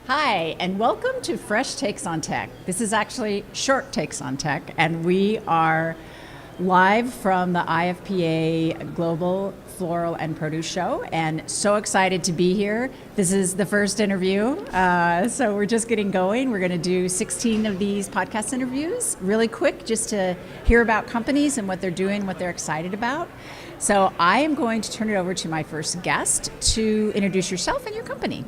Hi, and welcome to Fresh Takes on Tech. This is actually Short Takes on Tech, and we are live from the IFPA Global Floral and Produce Show, and so excited to be here. This is the first interview, so we're just getting going. We're going to do 16 of these podcast interviews, really quick, just to hear about companies and what they're doing, what they're excited about. So I am going to turn it over to my first guest to introduce yourself and your company.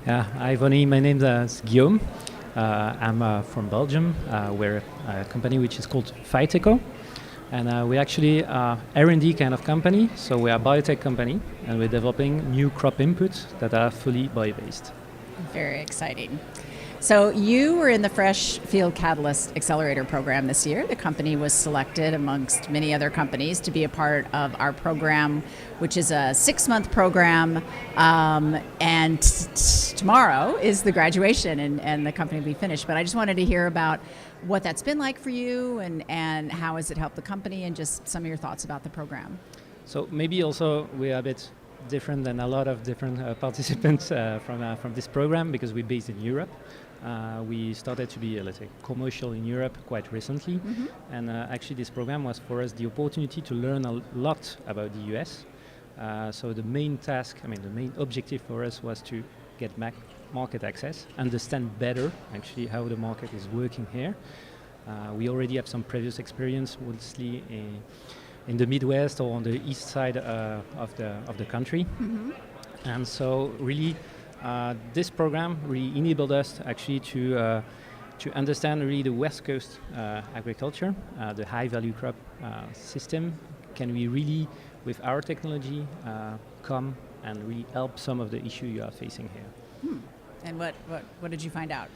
Yeah, hi Vonnie, my name is Guillaume. I'm from Belgium. We're a company which is called Phyteco. And we're actually R&D kind of company, so we are a biotech company, and we're developing new crop inputs that are fully bio-based. Very exciting. So you were in the Fresh Field Catalyst Accelerator program this year. The company was selected amongst many other companies to be a part of our program, which is a 6-month program. And tomorrow is the graduation, and the company will be finished. But I just wanted to hear about what that's been like for you, and how has it helped the company, and just some of your thoughts about the program. So maybe also we are a bit different than a lot of different participants from this program, because we're based in Europe. We started to be, let's say, commercial in Europe quite recently. Mm-hmm. And actually this program was for us the opportunity to learn a lot about the US. So the main task, the main objective for us was to get market access, understand better actually how the market is working here. We already have some previous experience, mostly in the Midwest or on the east side of the country. Mm-hmm. And so really this program really enabled us actually to understand really the West Coast agriculture, the high value crop system. Can we really, with our technology, come and really help some of the issue you are facing here? And what did you find out?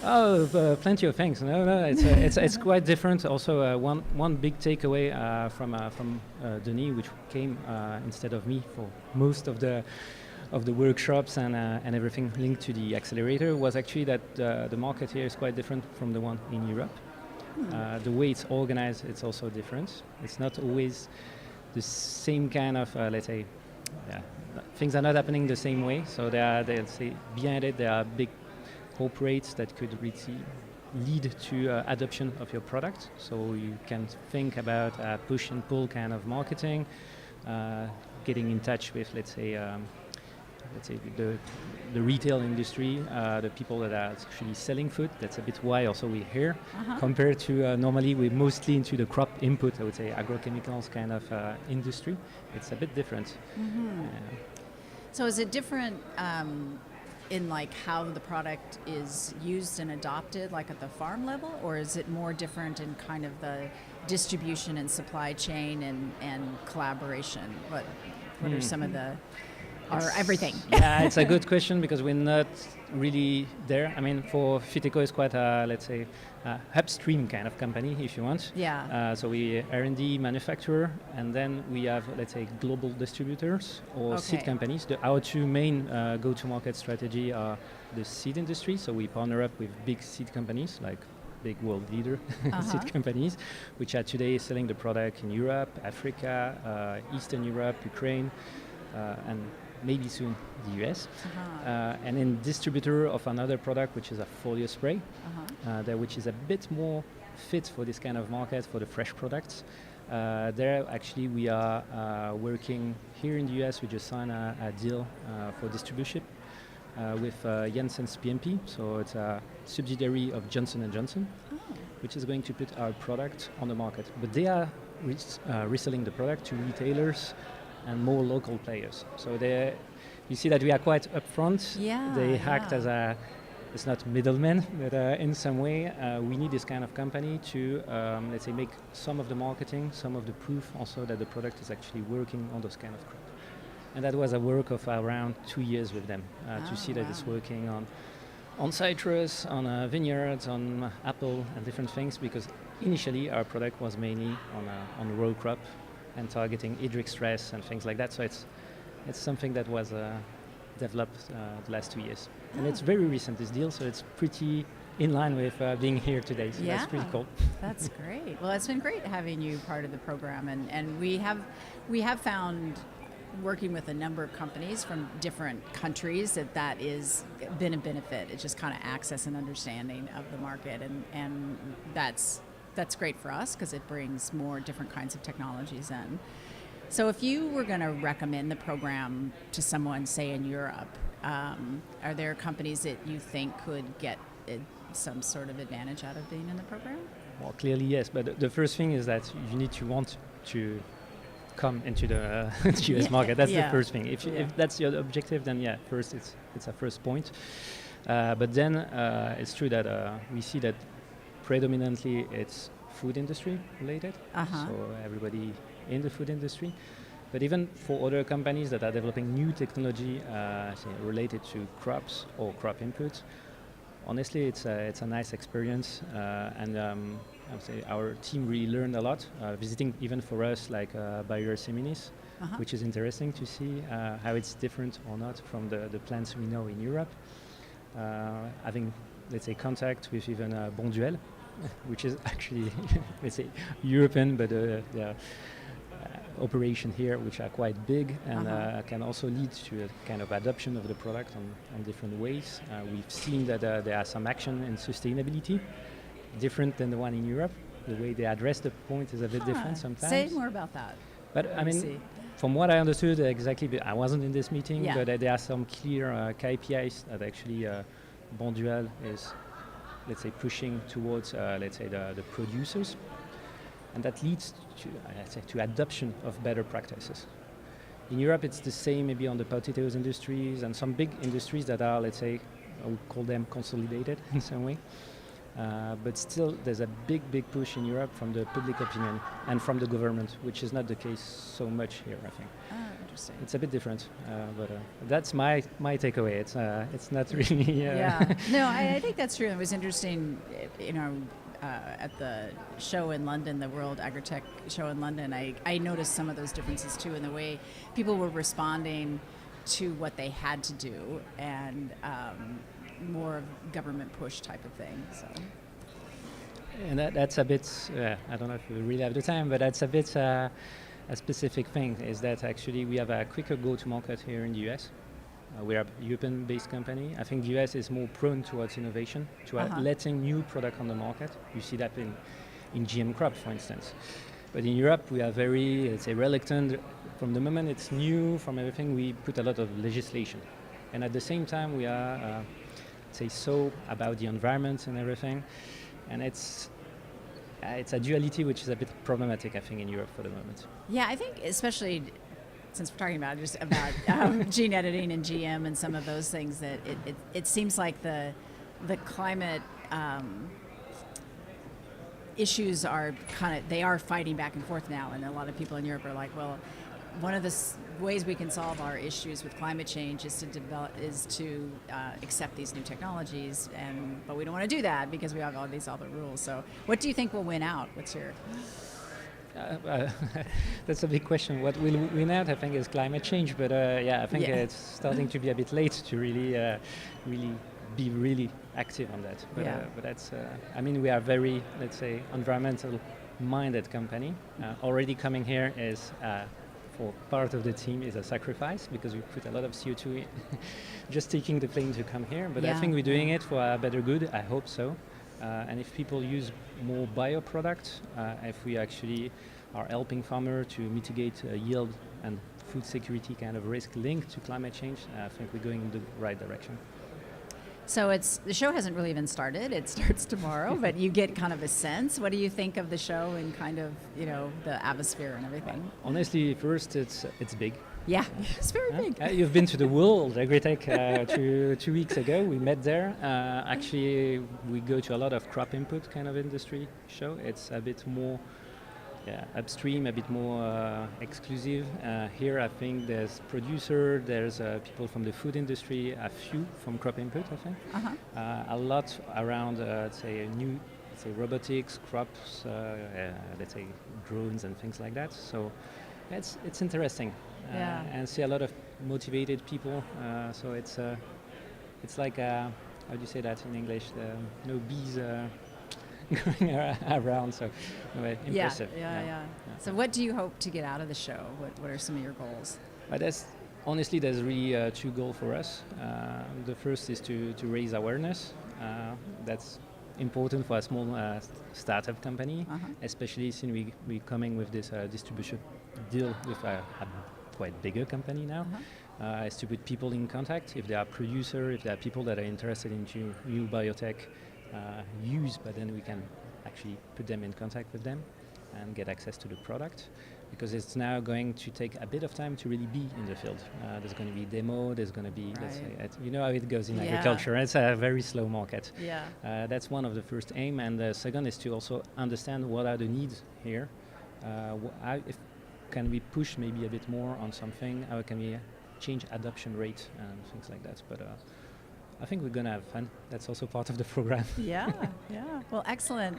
Oh, plenty of things. No, it's quite different. Also, one big takeaway from Denis, which came instead of me for most of the workshops and everything linked to the accelerator, was actually that the market here is quite different from the one in Europe. The way it's organized, it's also different. It's not always the same kind of, let's say, things are not happening the same way. So they'll say behind it there are big corporates that could really lead to adoption of your product. So you can think about push and pull kind of marketing, getting in touch with, let's say the retail industry, the people that are actually selling food. That's a bit why also we're here. Compared to normally we're mostly into the crop input, I would say agrochemicals kind of industry. It's a bit different. Mm-hmm. So is it different in like how the product is used and adopted, like at the farm level, or is it more different in kind of the distribution and supply chain and collaboration? What are some of the or everything? Yeah, it's a good question because we're not really there. I mean, for Fiteco is quite a, let's say, upstream kind of company, if you want. Yeah. So we R&D manufacturer, and then we have, let's say, global distributors or seed Okay. companies. Our two main go-to-market strategy are the seed industry. So we partner up with big seed companies like big world leader seed companies, which are today selling the product in Europe, Africa, Eastern Europe, Ukraine, and maybe soon the US. And then distributor of another product, which is a folio spray, which is a bit more fit for this kind of market, for the fresh products. There actually we are working here in the US. We just signed a deal for distribution with Janssen's PMP, so it's a subsidiary of Johnson & Johnson, which is going to put our product on the market. But they are reselling the product to retailers and more local players. So you see that we are quite upfront. They act as it's not middlemen, but in some way we need this kind of company to, let's say, make some of the marketing, some of the proof also that the product is actually working on those kind of crops. And that was a work of around 2 years with them to see that it's working on citrus, on vineyards, on apple and different things, because initially our product was mainly on row crop and targeting hydric stress and things like that. So it's something that was developed the last 2 years. And it's very recent, this deal, so it's pretty in line with being here today. So that's pretty cool. That's great. Well, it's been great having you part of the program, and we have found, working with a number of companies from different countries, that is been a benefit. It's just kind of access and understanding of the market, and that's great for us because it brings more different kinds of technologies in. So if you were going to recommend the program to someone, say in Europe, are there companies that you think could get some sort of advantage out of being in the program? Well, clearly yes, but the first thing is that you need to want to come into the US market. That's the first thing. If that's your objective, then first it's a first point. But then it's true that we see that predominantly it's food industry related, so everybody in the food industry. But even for other companies that are developing new technology related to crops or crop inputs, honestly, it's a nice experience, and I would say our team really learned a lot, visiting even for us like Bayer Seminis, which is interesting to see how it's different or not from the plants we know in Europe. Having, let's say, contact with even Bonduelle, which is actually, let's say, European, but operation here, which are quite big and can also lead to a kind of adoption of the product on different ways. We've seen that there are some action in sustainability, different than the one in Europe. The way they address the point is a bit different sometimes. Say more about that. But I mean, from what I understood exactly, I wasn't in this meeting, but there are some clear KPIs that actually Bonduelle is, let's say, pushing towards, let's say, the producers. And that leads to adoption of better practices. In Europe, it's the same maybe on the potatoes industries and some big industries that are, let's say, I would call them consolidated in some way. But still, there's a big push in Europe from the public opinion and from the government, which is not the case so much here, I think. Interesting. It's a bit different, but that's my takeaway. It's not really... No, I think that's true. It was interesting, at the show in London, the World Agritech show in London, I noticed some of those differences too in the way people were responding to what they had to do, and more of government push type of thing. So. And that's a bit, I don't know if we really have the time, but that's a bit a specific thing, is that actually we have a quicker go-to-market here in the US. We are a European-based company. I think the US is more prone towards innovation, to letting new product on the market. You see that in GM crop, for instance. But in Europe, we are very, let's say, reluctant. From the moment it's new, from everything, we put a lot of legislation. And at the same time, we are, say, so about the environment and everything. And it's a duality which is a bit problematic, I think, in Europe for the moment. Yeah, I think especially since we're talking about gene editing and GM and some of those things, that it seems like the climate issues are they are fighting back and forth now, and a lot of people in Europe are like, well, one of the ways we can solve our issues with climate change is to accept these new technologies, but we don't want to do that because we have all these other rules. So, what do you think will win out? What's your That's a big question. What will win out, I think, is climate change. But I think it's starting to be a bit late to really be really active on that. But that's. I mean, we are very, let's say, environmental-minded company. Already coming here is. For part of the team is a sacrifice because we put a lot of CO2 just taking the plane to come here. But I think we're doing it for a better good. I hope so. And if people use more bioproducts, if we actually are helping farmers to mitigate yield and food security kind of risk linked to climate change, I think we're going in the right direction. So the show hasn't really even started. It starts tomorrow, but you get kind of a sense. What do you think of the show and kind of, the atmosphere and everything? Honestly, first it's big. Yeah, it's very big. You've been to the World Agritech 2 weeks ago. We met there. Actually, we go to a lot of crop input kind of industry show. It's a bit more upstream, a bit more exclusive. Here, I think there's producer, there's people from the food industry, a few from crop input, I think. A lot around, let's say, robotics, crops, let's say drones and things like that. So it's interesting. And see a lot of motivated people. So it's like how do you say that in English? No bees going around. So anyway, impressive. Yeah. So what do you hope to get out of the show? What are some of your goals? There's really two goals for us. The first is to raise awareness. That's important for a small startup company, especially since we're coming with this distribution deal with a quite bigger company now, is to put people in contact. If there are producers, if there are people that are interested in new biotech use, but then we can actually put them in contact with them and get access to the product, because it's now going to take a bit of time to really be in the field. There's going to be demo, there's going to be, let's say, you know how it goes in agriculture, it's a very slow market. That's one of the first aim, and the second is to also understand what are the needs here. If can we push maybe a bit more on something? How can we change adoption rate and things like that? But I think we're going to have fun. That's also part of the program. Yeah. Well, excellent.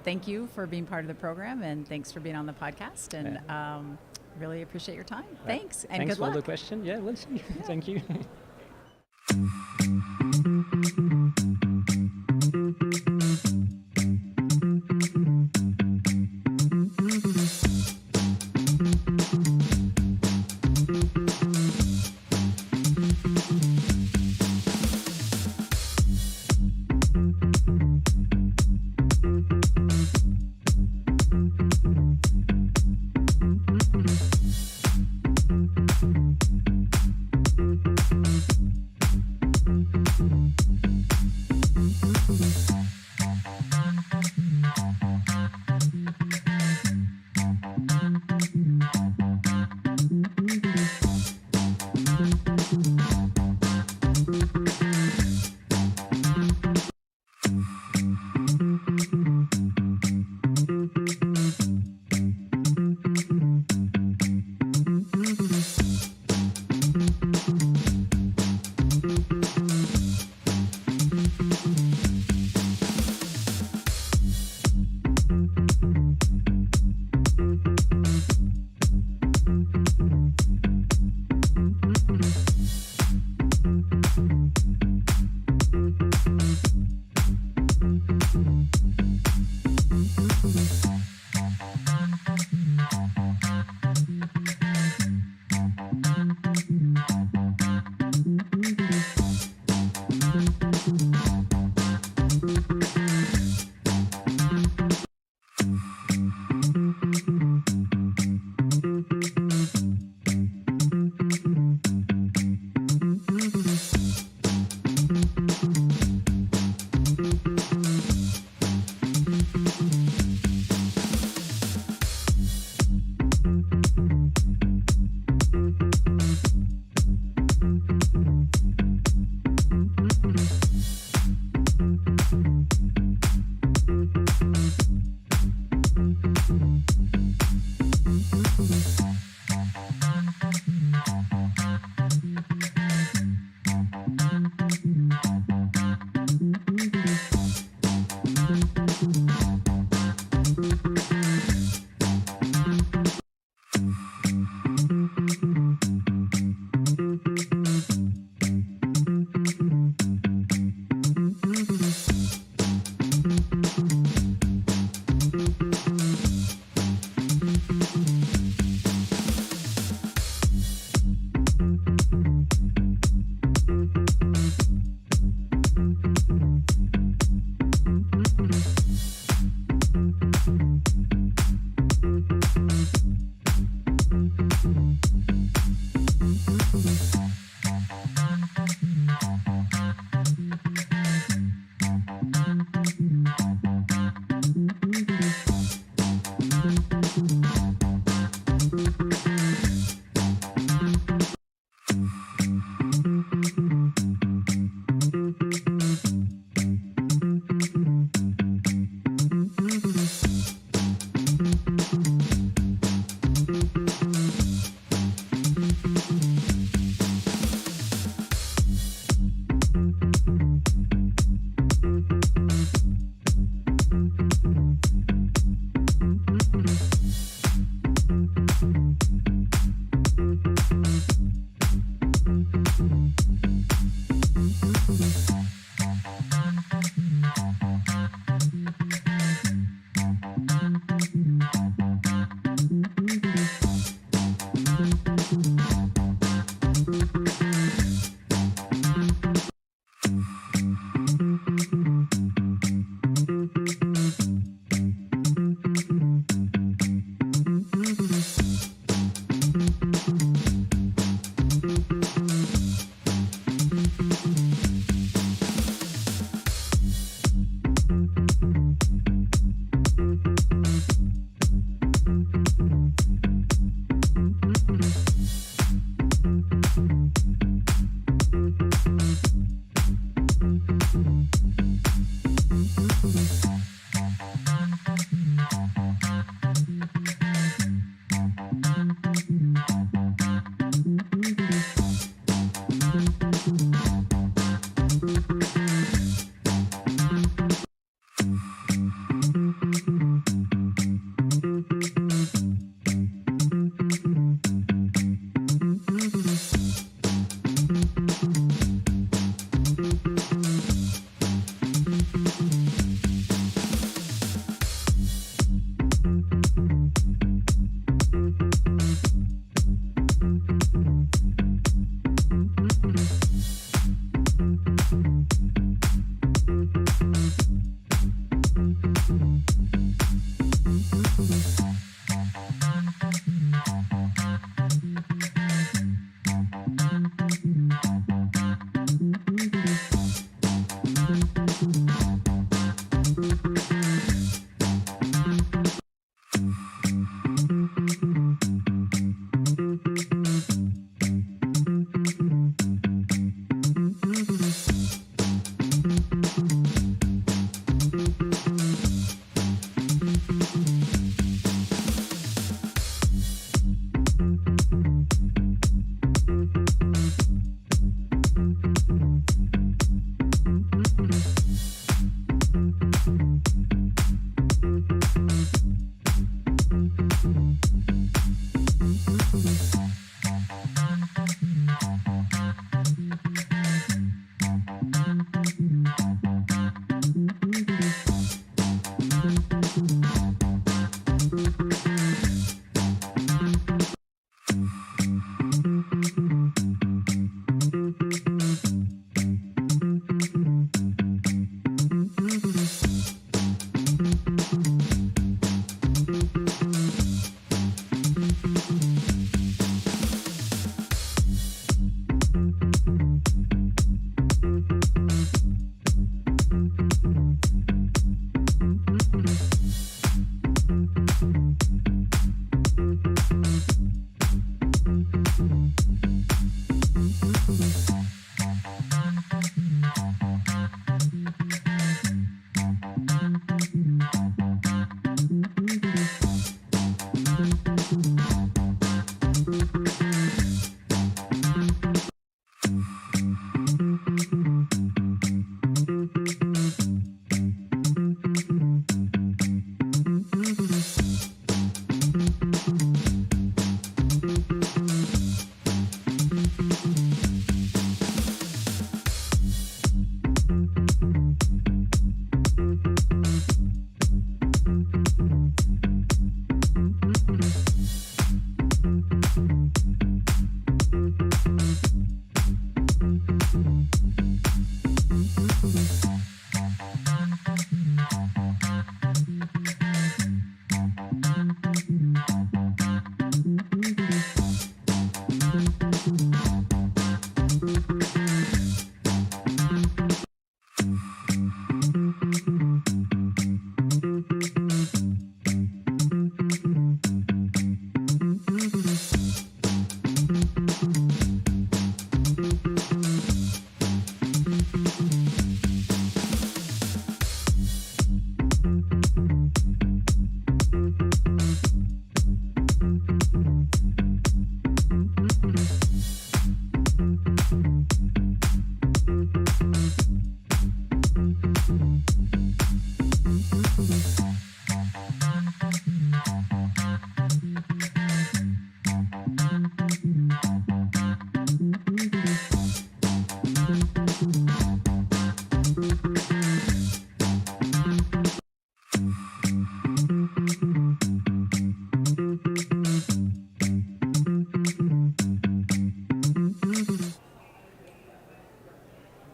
Thank you for being part of the program, and thanks for being on the podcast. And really appreciate your time. Thanks, and thanks good luck. For the question. Yeah, we'll see. Thank you.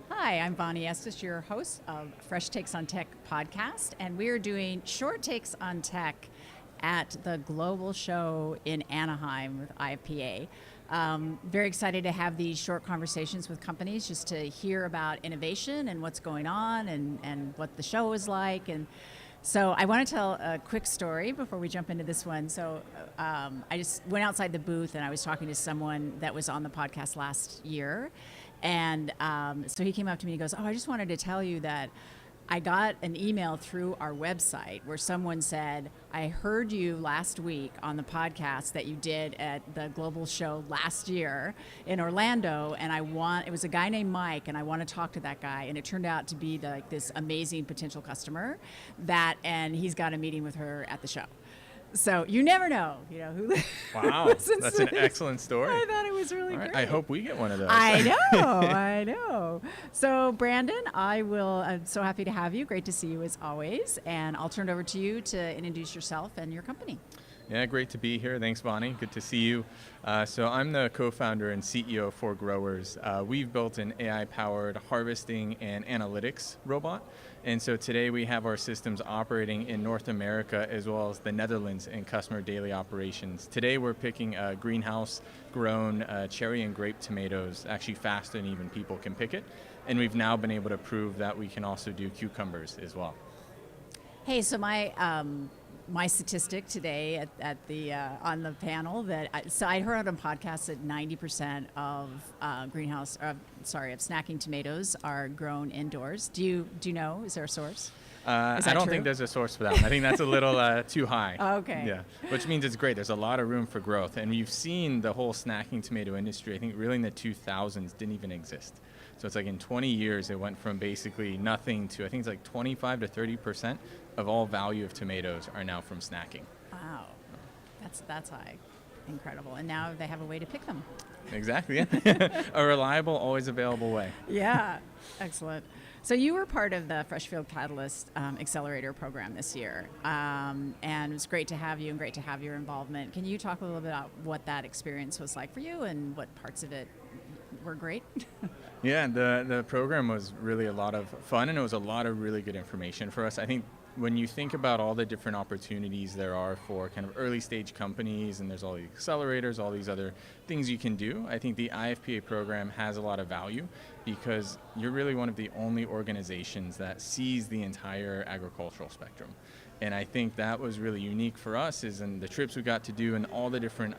Hi, I'm Vonnie Estes, your host of Fresh Takes on Tech podcast, and we are doing short takes on tech at the global show in Anaheim with IFPA. Very excited to have these short conversations with companies just to hear about innovation and what's going on and what the show is like. And so I want to tell a quick story before we jump into this one. So I just went outside the booth and I was talking to someone that was on the podcast last year. And so he came up to me and he goes, "Oh, I just wanted to tell you that I got an email through our website where someone said, I heard you last week on the podcast that you did at the global show last year in Orlando, and it was a guy named Mike, and I want to talk to that guy." And it turned out to be this amazing potential customer and he's got a meeting with her at the show. So you never know, who Wow, listens that's to an this. excellent story. I thought it was really All right, great. I hope we get one of those. I know, I know. So Brandon, I'm so happy to have you. Great to see you as always. And I'll turn it over to you to introduce yourself and your company. Yeah, great to be here. Thanks, Vonnie. Good to see you. So I'm the co-founder and CEO for Growers. We've built an AI-powered harvesting and analytics robot. And so today we have our systems operating in North America as well as the Netherlands in customer daily operations. Today we're picking greenhouse-grown cherry and grape tomatoes, actually faster than even people can pick it. And we've now been able to prove that we can also do cucumbers as well. Hey, so my statistic today at the on the panel I heard on podcasts that 90% of of snacking tomatoes are grown indoors. Do you know? Is there a source? I don't think there's a source for that one. I think that's a little too high. Okay. Yeah, which means it's great. There's a lot of room for growth. And you've seen the whole snacking tomato industry, I think really in the 2000s, didn't even exist. So it's like in 20 years, it went from basically nothing to, I think it's like 25 to 30% of all value of tomatoes are now from snacking. Wow. That's high. Incredible. And now they have a way to pick them. Exactly. Yeah. A reliable, always available way. Yeah. Excellent. So you were part of the Freshfield Catalyst Accelerator program this year, and it was great to have you and great to have your involvement. Can you talk a little bit about what that experience was like for you and what parts of it were great? Yeah, the program was really a lot of fun, and it was a lot of really good information for us. I think when you think about all the different opportunities there are for kind of early stage companies, and there's all the accelerators, all these other things you can do, I think the IFPA program has a lot of value because you're really one of the only organizations that sees the entire agricultural spectrum. And I think that was really unique for us is in the trips we got to do and all the different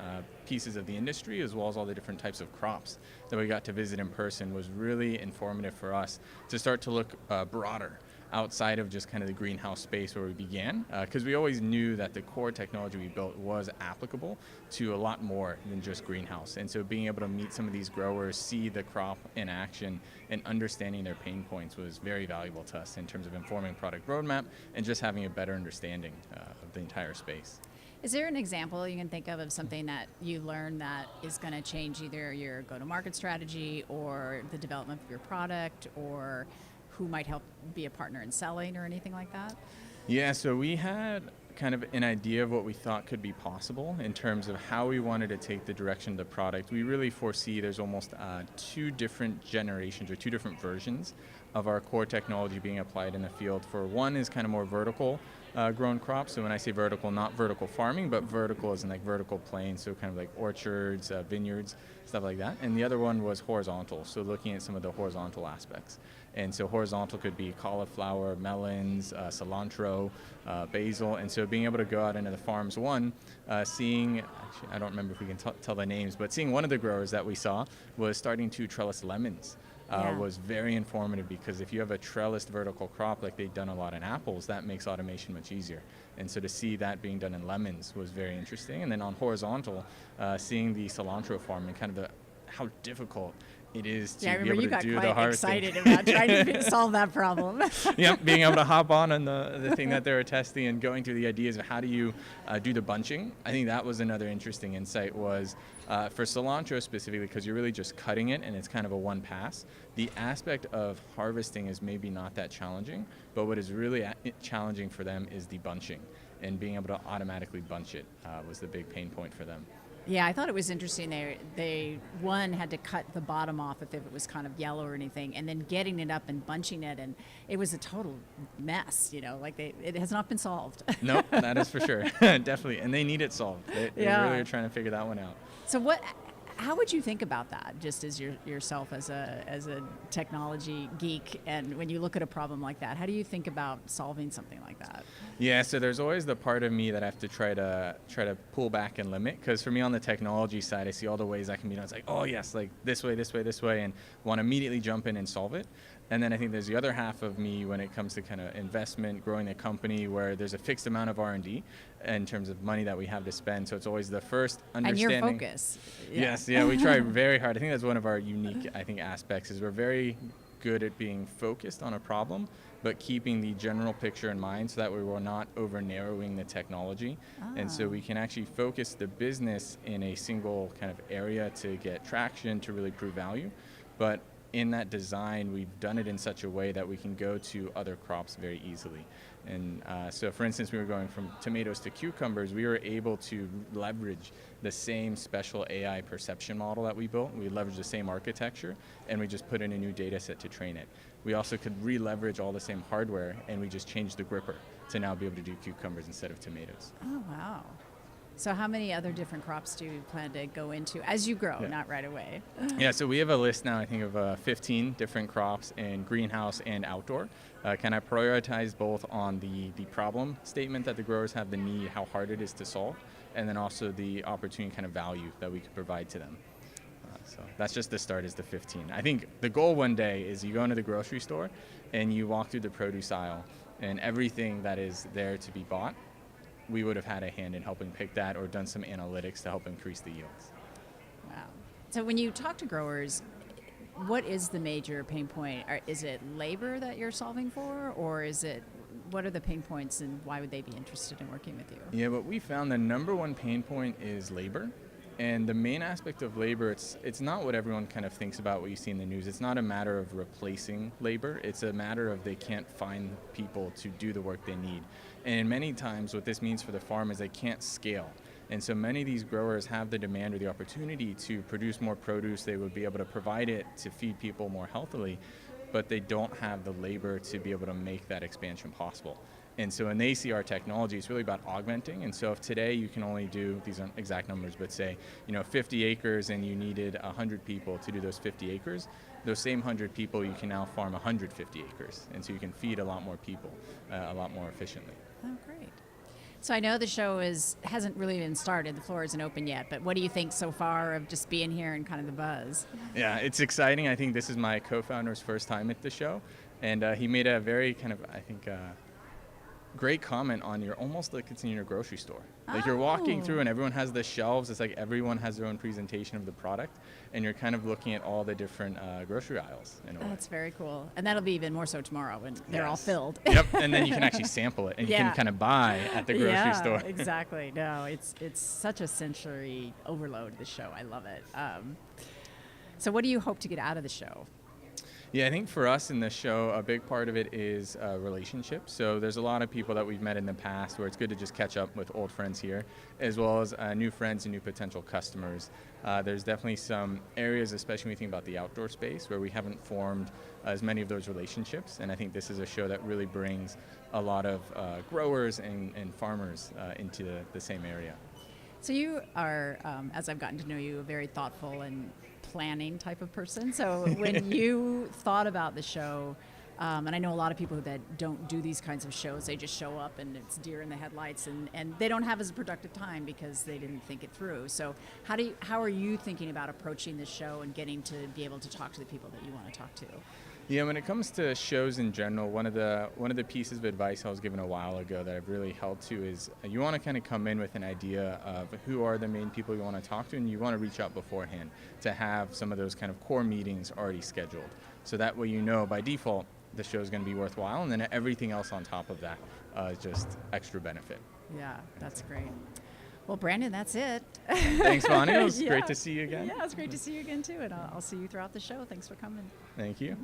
pieces of the industry as well as all the different types of crops that we got to visit in person was really informative for us to start to look broader outside of just kind of the greenhouse space where we began, because we always knew that the core technology we built was applicable to a lot more than just greenhouse. And so being able to meet some of these growers, see the crop in action, and understanding their pain points was very valuable to us in terms of informing product roadmap and just having a better understanding of the entire space. Is there an example you can think of something that you learned that is going to change either your go-to-market strategy or the development of your product, or who might help be a partner in selling or anything like that? Yeah, so we had kind of an idea of what we thought could be possible in terms of how we wanted to take the direction of the product. We really foresee there's almost two different generations or two different versions of our core technology being applied in the field. For one is kind of more vertical grown crops. So when I say vertical, not vertical farming, but vertical as in like vertical planes, so kind of like orchards, vineyards, stuff like that. And the other one was horizontal, so looking at some of the horizontal aspects. And so horizontal could be cauliflower, melons, cilantro, basil. And so being able to go out into the farms, seeing, actually, I don't remember if we can tell the names, but seeing one of the growers that we saw was starting to trellis lemons. Was very informative because if you have a trellised vertical crop like they've done a lot in apples, that makes automation much easier. And so to see that being done in lemons was very interesting. And then on horizontal, seeing the cilantro farm and kind of how difficult it is to be able to do the harvesting. I remember you got quite excited about trying to solve that problem. Yep, being able to hop on the thing that they were testing and going through the ideas of how do you do the bunching. I think that was another interesting insight was for cilantro specifically, because you're really just cutting it and it's kind of a one pass. The aspect of harvesting is maybe not that challenging, but what is really challenging for them is the bunching. And being able to automatically bunch it was the big pain point for them. Yeah, I thought it was interesting. They had to cut the bottom off if it was kind of yellow or anything, and then getting it up and bunching it, and it was a total mess. It has not been solved. Nope, that is for sure, definitely, and they need it solved. They really are trying to figure that one out. So how would you think about that, just as yourself as a technology geek, and when you look at a problem like that, how do you think about solving something like that? Yeah, so there's always the part of me that I have to try to pull back and limit, because for me on the technology side, I see all the ways I can be done. It's like, oh yes, like this way, and want to immediately jump in and solve it. And then I think there's the other half of me when it comes to kind of investment, growing a company where there's a fixed amount of R&D in terms of money that we have to spend. So it's always the first understanding. And your focus. Yeah. Yes, yeah, we try very hard. I think that's one of our unique, aspects is we're very good at being focused on a problem, but keeping the general picture in mind so that way we're not over narrowing the technology. And so we can actually focus the business in a single kind of area to get traction, to really prove value. But in that design, we've done it in such a way that we can go to other crops very easily. And so for instance, we were going from tomatoes to cucumbers, we were able to leverage the same special AI perception model that we built. We leveraged the same architecture, and we just put in a new data set to train it. We also could re-leverage all the same hardware, and we just changed the gripper to now be able to do cucumbers instead of tomatoes. Oh, wow. So how many other different crops do you plan to go into as you grow, not right away? Yeah, so we have a list now, I think, of 15 different crops in greenhouse and outdoor. Kind of prioritize both on the problem statement that the growers have, the need, how hard it is to solve, and then also the opportunity kind of value that we could provide to them. So that's just the start, is the 15. I think the goal one day is you go into the grocery store and you walk through the produce aisle, and everything that is there to be bought, we would have had a hand in helping pick that or done some analytics to help increase the yields. Wow. So when you talk to growers, what is the major pain point? Is it labor that you're solving for, or what are the pain points, and why would they be interested in working with you? Yeah, but we found the number one pain point is labor. And the main aspect of labor, it's not what everyone kind of thinks about what you see in the news. It's not a matter of replacing labor. It's a matter of they can't find people to do the work they need. And many times what this means for the farm is they can't scale. And so many of these growers have the demand or the opportunity to produce more produce. They would be able to provide it to feed people more healthily, but they don't have the labor to be able to make that expansion possible. And so when they see our technology, it's really about augmenting. And so if today you can only do, these aren't exact numbers, but say, 50 acres and you needed 100 people to do those 50 acres, those same 100 people, you can now farm 150 acres. And so you can feed a lot more people a lot more efficiently. Oh, great. So I know the show hasn't really been started. The floor isn't open yet, but what do you think so far of just being here and kind of the buzz? Yeah, it's exciting. I think this is my co-founder's first time at the show. And he made a very kind of, I think, great comment on you're almost like it's in your grocery store. Like you're walking through and everyone has the shelves. It's like everyone has their own presentation of the product, and you're kind of looking at all the different grocery aisles in a way. That's very cool. And that'll be even more so tomorrow when they're all filled. Yep, and then you can actually sample it and you can kind of buy at the grocery store. Exactly. No, it's such a sensory overload, the show. I love it. So what do you hope to get out of the show? Yeah, I think for us in the show, a big part of it is relationships. So there's a lot of people that we've met in the past where it's good to just catch up with old friends here, as well as new friends and new potential customers. There's definitely some areas, especially when you think about the outdoor space, where we haven't formed as many of those relationships. And I think this is a show that really brings a lot of growers and farmers into the same area. So you are, as I've gotten to know you, a very thoughtful and planning type of person. So when you thought about the show, and I know a lot of people that don't do these kinds of shows, they just show up and it's deer in the headlights, and they don't have as productive time because they didn't think it through. So how are you thinking about approaching this show and getting to be able to talk to the people that you want to talk to? Yeah, when it comes to shows in general, one of the pieces of advice I was given a while ago that I've really held to is you want to kind of come in with an idea of who are the main people you want to talk to, and you want to reach out beforehand to have some of those kind of core meetings already scheduled. So that way by default, the show is going to be worthwhile, and then everything else on top of that is just extra benefit. Yeah, that's great. Well, Brandon, that's it. Thanks, Vonnie. It was great to see you again. Yeah, it's great to see you again, too. And I'll see you throughout the show. Thanks for coming. Thank you.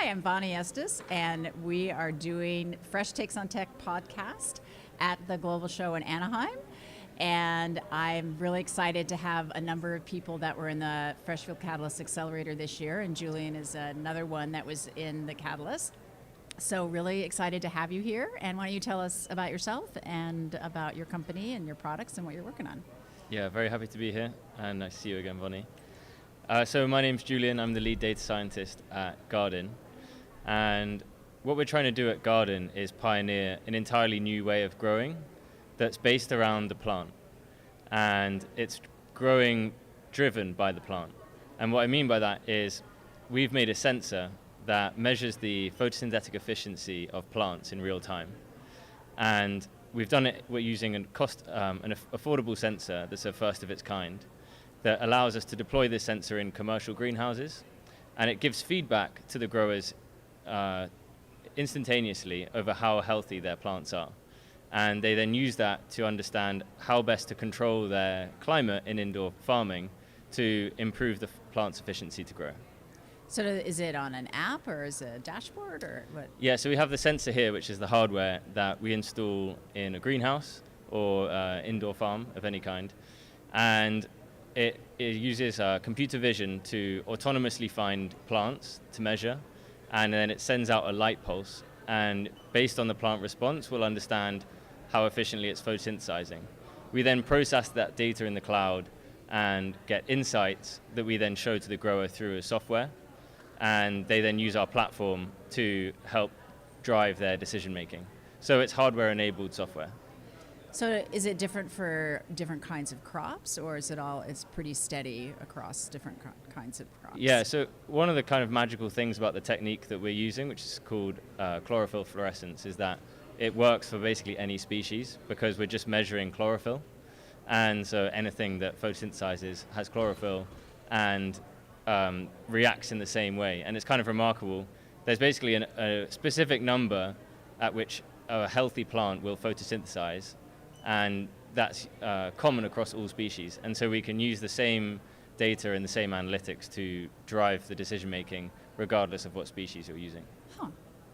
I'm Vonnie Estes, and we are doing Fresh Takes on Tech podcast at the Global Show in Anaheim. And I'm really excited to have a number of people that were in the Freshfield Catalyst Accelerator this year, and Julian is another one that was in the Catalyst. So really excited to have you here, and why don't you tell us about yourself and about your company and your products and what you're working on. Yeah, very happy to be here, and nice to see you again, Vonnie. So my name's Julian, I'm the lead data scientist at Garden, and what we're trying to do at Garden is pioneer an entirely new way of growing that's based around the plant, and it's growing driven by the plant. And what I mean by that is we've made a sensor that measures the photosynthetic efficiency of plants in real time, and we're using an affordable sensor that's a first of its kind that allows us to deploy this sensor in commercial greenhouses, and it gives feedback to the growers instantaneously over how healthy their plants are. And they then use that to understand how best to control their climate in indoor farming to improve the plant's efficiency to grow. So is it on an app or is it a dashboard or what? Yeah, so we have the sensor here, which is the hardware that we install in a greenhouse or indoor farm of any kind. And it uses computer vision to autonomously find plants to measure, and then it sends out a light pulse. And based on the plant response, we'll understand how efficiently it's photosynthesizing. We then process that data in the cloud and get insights that we then show to the grower through a software, and they then use our platform to help drive their decision making. So it's hardware-enabled software. So is it different for different kinds of crops, or is it's pretty steady across different kinds of crops? Yeah, so one of the kind of magical things about the technique that we're using, which is called chlorophyll fluorescence, is that it works for basically any species because we're just measuring chlorophyll. And so anything that photosynthesizes has chlorophyll and reacts in the same way. And it's kind of remarkable. There's basically a specific number at which a healthy plant will photosynthesize, and that's common across all species. And so we can use the same data and the same analytics to drive the decision making regardless of what species you're using. Huh,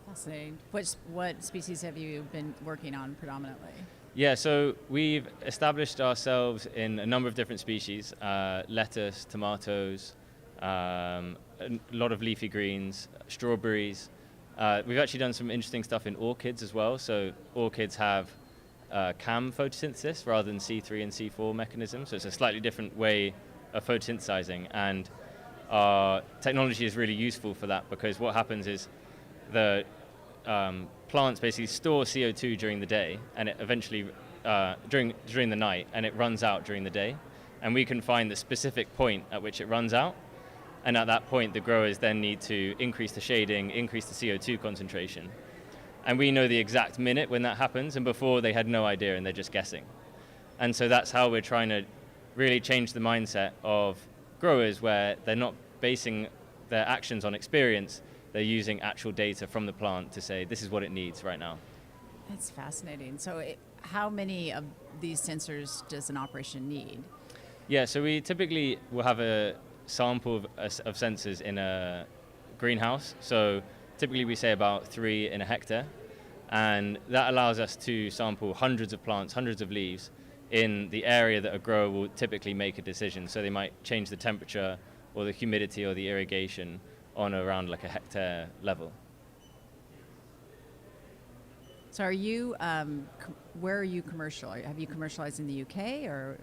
fascinating. What species have you been working on predominantly? Yeah, so we've established ourselves in a number of different species, lettuce, tomatoes, a lot of leafy greens, strawberries. We've actually done some interesting stuff in orchids as well. So orchids have CAM photosynthesis rather than C3 and C4 mechanisms. So it's a slightly different way of photosynthesizing. And our technology is really useful for that because what happens is the plants basically store CO2 during the day, and it eventually during the night, and it runs out during the day. And we can find the specific point at which it runs out, And at that point, the growers then need to increase the shading, increase the CO2 concentration. And we know the exact minute when that happens, and before they had no idea and they're just guessing. And so that's how we're trying to really change the mindset of growers, where they're not basing their actions on experience, they're using actual data from the plant to say, this is what it needs right now. That's fascinating. So how many of these sensors does an operation need? Yeah, so we typically will have a sample of sensors in a greenhouse. So typically we say about 3 in a hectare. And that allows us to sample hundreds of plants, hundreds of leaves in the area that a grower will typically make a decision. So they might change the temperature or the humidity or the irrigation on around like a hectare level. So are you, where are you commercial? Have you commercialized in the UK or?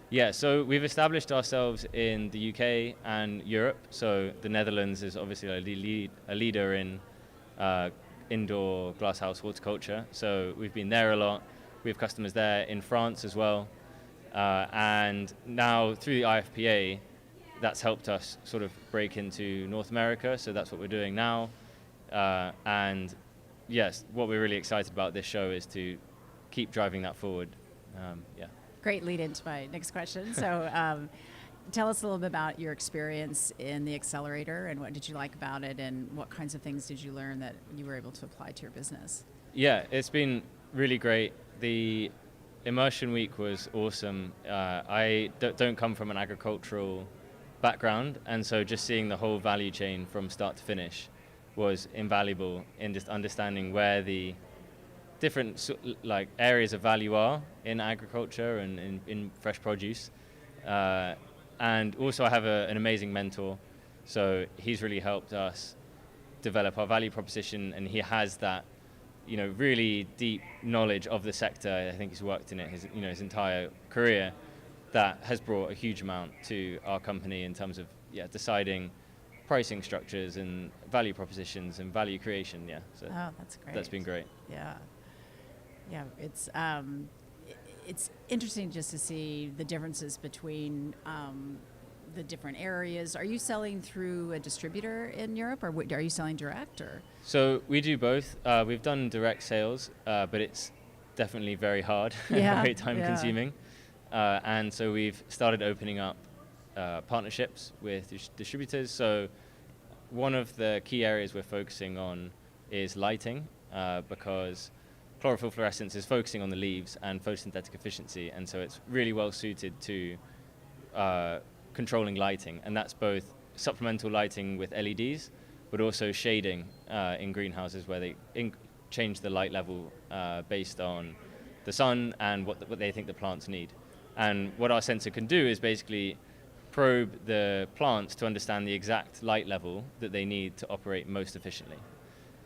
Yeah, so we've established ourselves in the UK and Europe. So the Netherlands is obviously a leader in indoor glasshouse horticulture. So we've been there a lot. We have customers there in France as well. And now through the IFPA, that's helped us sort of break into North America. So that's what we're doing now. And yes, what we're really excited about this show is to keep driving that forward. Yeah. Great lead into my next question. So tell us a little bit about your experience in the accelerator and what did you like about it and what kinds of things did you learn that you were able to apply to your business? Yeah, it's been really great. The immersion week was awesome. I don't come from an agricultural background, and so just seeing the whole value chain from start to finish was invaluable in just understanding where the different like areas of value are in agriculture and in fresh produce. And also I have an amazing mentor, so he's really helped us develop our value proposition, and he has that, you know, really deep knowledge of the sector. I think he's worked in it his entire career. That has brought a huge amount to our company in terms of deciding pricing structures and value propositions and value creation. Yeah, so that's great. That's been great. Yeah, it's interesting just to see the differences between the different areas. Are you selling through a distributor in Europe, or are you selling direct? Or so we do both. We've done direct sales, but it's definitely very hard, very time consuming. And so we've started opening up partnerships with distributors. So one of the key areas we're focusing on is lighting, because chlorophyll fluorescence is focusing on the leaves and photosynthetic efficiency, and so it's really well suited to controlling lighting, and that's both supplemental lighting with LEDs, but also shading in greenhouses where they change the light level based on the sun and what they think the plants need. And what our sensor can do is basically probe the plants to understand the exact light level that they need to operate most efficiently.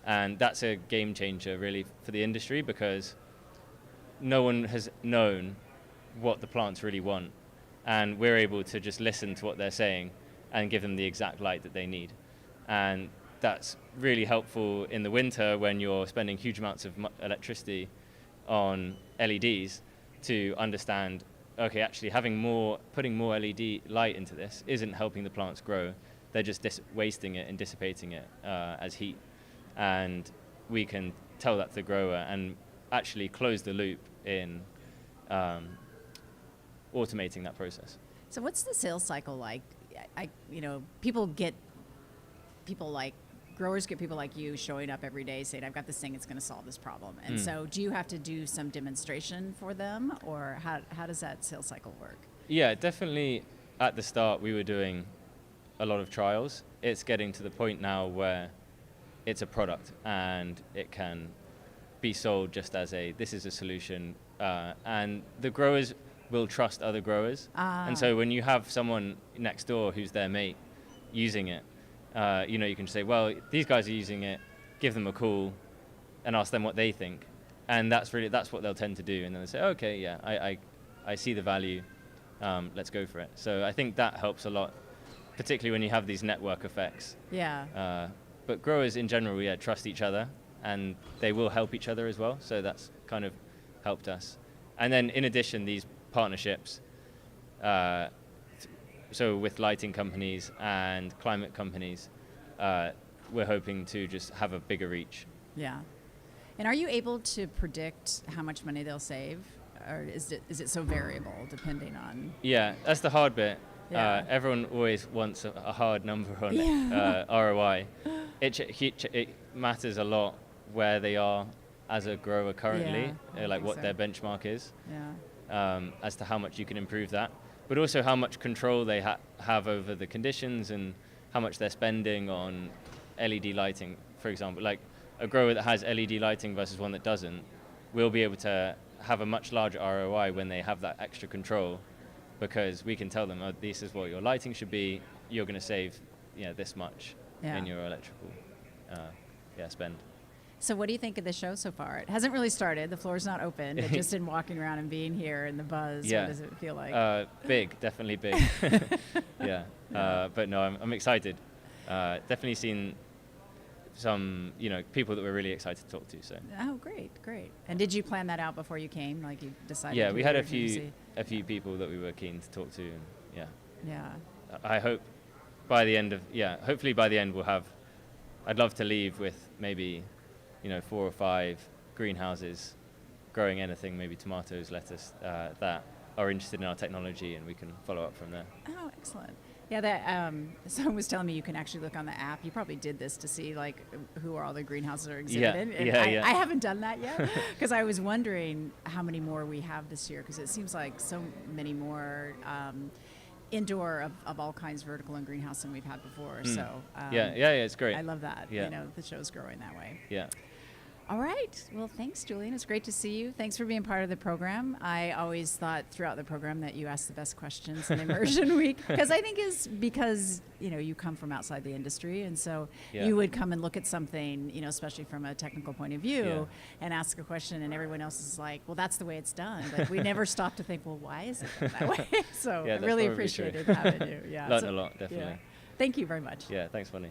And that's a game changer really for the industry, because no one has known what the plants really want. And we're able to just listen to what they're saying and give them the exact light that they need. And that's really helpful in the winter when you're spending huge amounts of electricity on LEDs to understand, okay, actually putting more LED light into this isn't helping the plants grow. They're just wasting it and dissipating it as heat. And we can tell that to the grower and actually close the loop in automating that process. so what's the sales cycle like? Growers get people like you showing up every day saying, I've got this thing, it's going to solve this problem. And so do you have to do some demonstration for them, or how does that sales cycle work? Yeah, definitely at the start we were doing a lot of trials. It's getting to the point now where it's a product and it can be sold just as this is a solution, and the growers will trust other growers. And so when you have someone next door who's their mate using it, you can say, well, these guys are using it, give them a call and ask them what they think. And that's what they'll tend to do. And then they say, okay, yeah, I see the value, let's go for it. So I think that helps a lot, particularly when you have these network effects. Yeah. But growers in general, trust each other, and they will help each other as well. So that's kind of helped us. And then in addition, these partnerships so with lighting companies and climate companies, we're hoping to just have a bigger reach. Yeah. And are you able to predict how much money they'll save? Or is it so variable depending on? Yeah, that's the hard bit. Yeah. Everyone always wants a hard number on Yeah. ROI. It matters a lot where they are as a grower currently, Yeah, I like think what so. their benchmark is, Yeah. as to how much you can improve that, but also how much control they have over the conditions and how much they're spending on LED lighting, for example. Like a grower that has LED lighting versus one that doesn't will be able to have a much larger ROI when they have that extra control, because we can tell them, oh, this is what your lighting should be. You're going to save, this much in your electrical spend. So what do you think of the show so far? It hasn't really started. The floor's not open. But just in walking around and being here and the buzz, Yeah. what does it feel like? Big, definitely big. Yeah, but no, I'm excited. Definitely seen some, people that we're really excited to talk to. So Oh, great. And did you plan that out before you came? Like you decided? yeah, who we had you a were gonna see? few people that we were keen to talk to, and Yeah. I hope by the end hopefully by the end we'll have. I'd love to leave with maybe 4 or 5 greenhouses growing anything, maybe tomatoes, lettuce, that are interested in our technology, and we can follow up from there. Oh, excellent. Yeah, that someone was telling me you can actually look on the app. You probably did this to see like who are all the greenhouses are exhibited. And Yeah. I haven't done that yet because I was wondering how many more we have this year, because it seems like so many more indoor of all kinds, vertical and greenhouse, than we've had before. So Yeah, it's great. I love that. Yeah. The show's growing that way. Yeah. All right. Well, thanks, Julian. It's great to see you. Thanks for being part of the program. I always thought throughout the program that you asked the best questions in Immersion Week, because I think is because you come from outside the industry, and so you would come and look at something, especially from a technical point of view, and ask a question, and everyone else is like, "Well, that's the way it's done." Like we never stop to think, "Well, why is it done that way?" So I really appreciated having you. Yeah, Learned a lot, definitely. Yeah. Thank you very much. Yeah, thanks, Vonnie.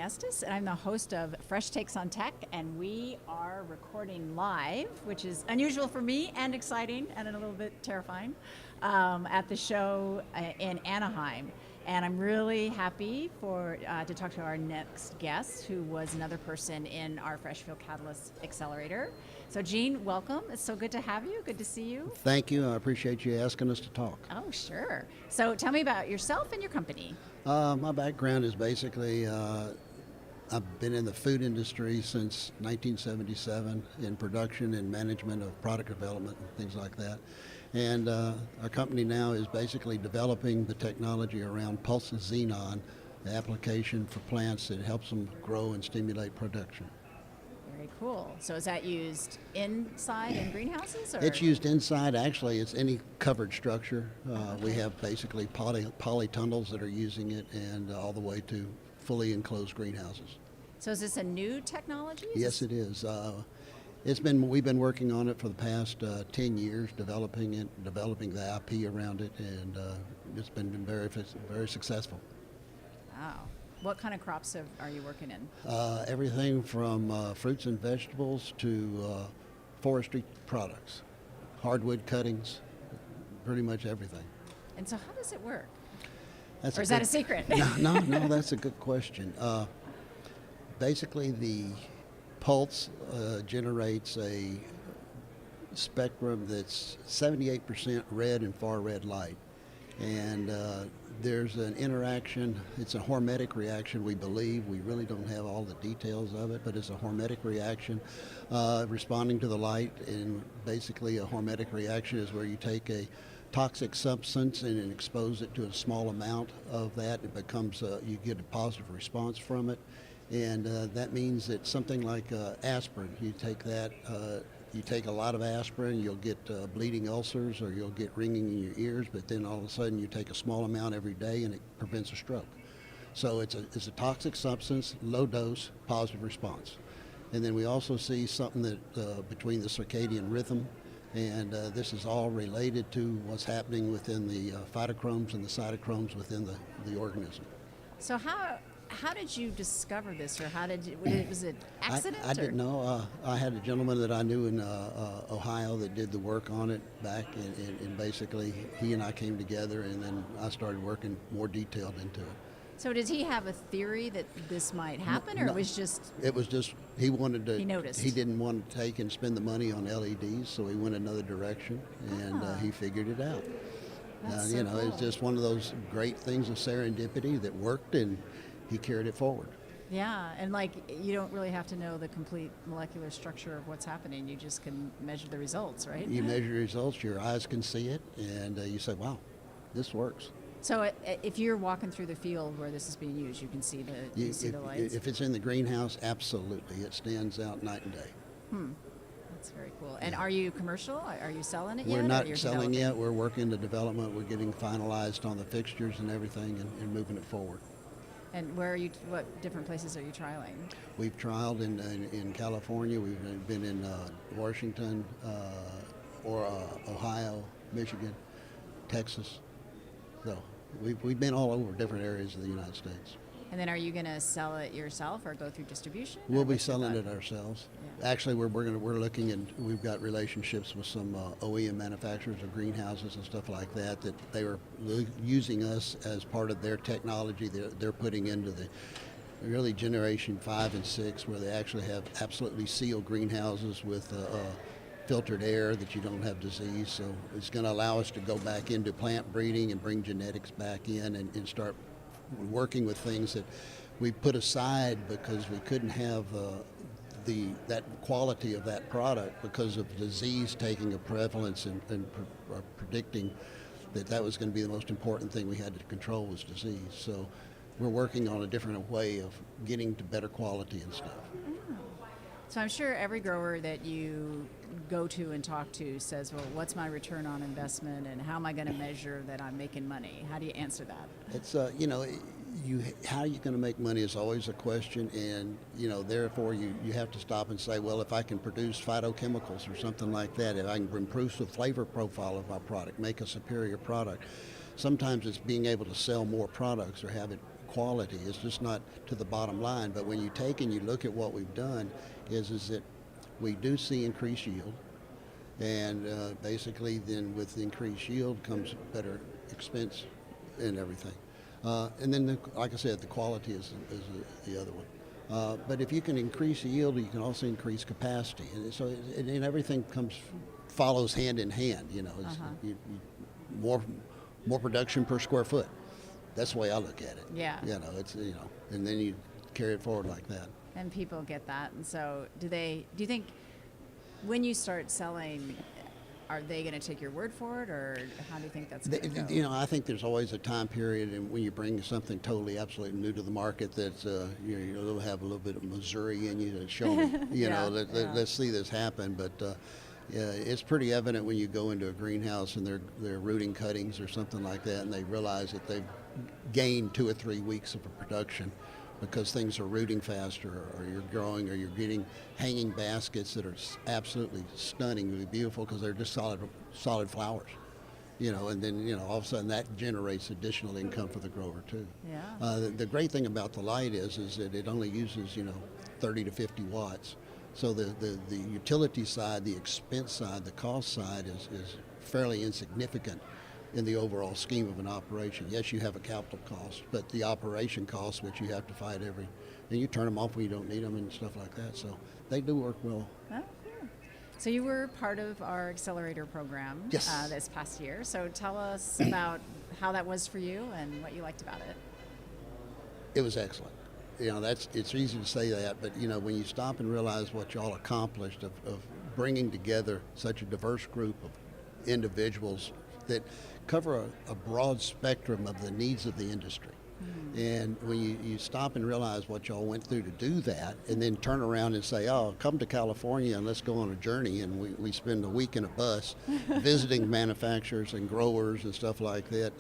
Estes, and I'm the host of Fresh Takes on Tech, and we are recording live, which is unusual for me and exciting and a little bit terrifying, at the show in Anaheim. And I'm really happy to talk to our next guest, who was another person in our Freshfield Catalyst Accelerator. So Gene, welcome. It's so good to have you. Good to see you. Thank you. I appreciate you asking us to talk. Oh, sure. So tell me about yourself and your company. My background is basically, I've been in the food industry since 1977 in production and management of product development and things like that. And our company now is basically developing the technology around pulsed xenon, the application for plants that helps them grow and stimulate production. Very cool. So is that used inside in greenhouses? Or? It's used inside. Actually, it's any covered structure. We have basically polytunnels that are using it, and all the way to fully enclosed greenhouses. So is this a new technology? Yes, it is. We've been working on it for the past 10 years, developing the IP around it, and it's been very successful. Wow. What kind of crops are you working in? Everything from fruits and vegetables to forestry products, hardwood cuttings, pretty much everything. And so how does it work? Or is that a secret? No, that's a good question. Basically, the pulse generates a spectrum that's 78% red and far red light. And there's an interaction. It's a hormetic reaction, we believe. We really don't have all the details of it, but it's a hormetic reaction responding to the light. And basically a hormetic reaction is where you take a toxic substance and expose it to a small amount of that. It becomes, you get a positive response from it. And that means that something like aspirin, you take that, you take a lot of aspirin, you'll get bleeding ulcers or you'll get ringing in your ears, but then all of a sudden you take a small amount every day and it prevents a stroke. So it's a toxic substance, low dose, positive response. And then we also see something that between the circadian rhythm, and this is all related to what's happening within the phytochromes and the cytochromes within the organism. So how did you discover this, or was it accident? I didn't know. I had a gentleman that I knew in Ohio that did the work on it back, and basically he and I came together, and then I started working more detailed into it. So did he have a theory that this might happen, or No, it was just... It was just, he wanted to... He noticed. He didn't want to take and spend the money on LEDs, so he went another direction, and he figured it out. That's so cool. It's just one of those great things of serendipity that worked, and he carried it forward. Yeah, and you don't really have to know the complete molecular structure of what's happening. You just can measure the results, right? You measure results, your eyes can see it, and you say, wow, this works. So if you're walking through the field where this is being used, you can see the lights? If it's in the greenhouse, absolutely. It stands out night and day. That's very cool. And are you commercial? Are you selling it yet? We're or not you're selling developing? yet. We're working the development. We're getting finalized on the fixtures and everything and moving it forward. And what different places are you trialing? We've trialed in California. We've been in Washington, or Ohio, Michigan, Texas. So we've been all over different areas of the United States. And then are you going to sell it yourself or go through distribution? We'll Or be what's your selling thought? it ourselves. Yeah. Actually, we're looking, and we've got relationships with some OEM manufacturers of greenhouses and stuff like that they were using us as part of their technology they're putting into the really generation 5 and 6, where they actually have absolutely sealed greenhouses with filtered air that you don't have disease. So it's going to allow us to go back into plant breeding and bring genetics back in and start working with things that we put aside because we couldn't have that quality of that product because of disease taking a prevalence and predicting that was going to be the most important thing we had to control was disease. So we're working on a different way of getting to better quality and stuff. So I'm sure every grower that you go to and talk to says, well, what's my return on investment and how am I going to measure that I'm making money? How do you answer that? It's, how are you going to make money is always a question, and, therefore you have to stop and say, well, if I can produce phytochemicals or something like that, if I can improve the flavor profile of my product, make a superior product, sometimes it's being able to sell more products or have it quality. It's just not to the bottom line. But when you take and you look at what we've done, is that we do see increased yield, and basically then with increased yield comes better expense and everything. And then, like I said, the quality is the other one. But if you can increase yield, you can also increase capacity, and so and everything follows hand in hand. You know, more production per square foot. That's the way I look at it. Yeah. You know, and then you carry it forward like that. And people get that. And so do you think when you start selling, are they going to take your word for it, or how do you think that's going to go? You know, I think there's always a time period, and when you bring something totally, absolutely new to the market, that's you'll have a little bit of Missouri in you to show them. Let's see this happen. But yeah, it's pretty evident when you go into a greenhouse and they're rooting cuttings or something like that, and they realize that they've gained 2 or 3 weeks of a production because things are rooting faster, or you're growing, or you're getting hanging baskets that are absolutely stunningly beautiful because they're just solid flowers. You know, and then all of a sudden that generates additional income for the grower too. Yeah. The great thing about the light is that it only uses 30 to 50 watts. So the utility side, the expense side, the cost side is fairly insignificant in the overall scheme of an operation. Yes, you have a capital cost, but the operation cost, which you have to fight and you turn them off when you don't need them and stuff like that. So they do work well. Oh, cool. So you were part of our accelerator program Yes. This past year. So tell us about how that was for you and what you liked about it. It was excellent. It's easy to say that, but when you stop and realize what y'all accomplished of bringing together such a diverse group of individuals that cover a broad spectrum of the needs of the industry. And when you stop and realize what y'all went through to do that, and then turn around and say, oh, come to California and let's go on a journey, and we spend a week in a bus visiting manufacturers and growers and stuff like that.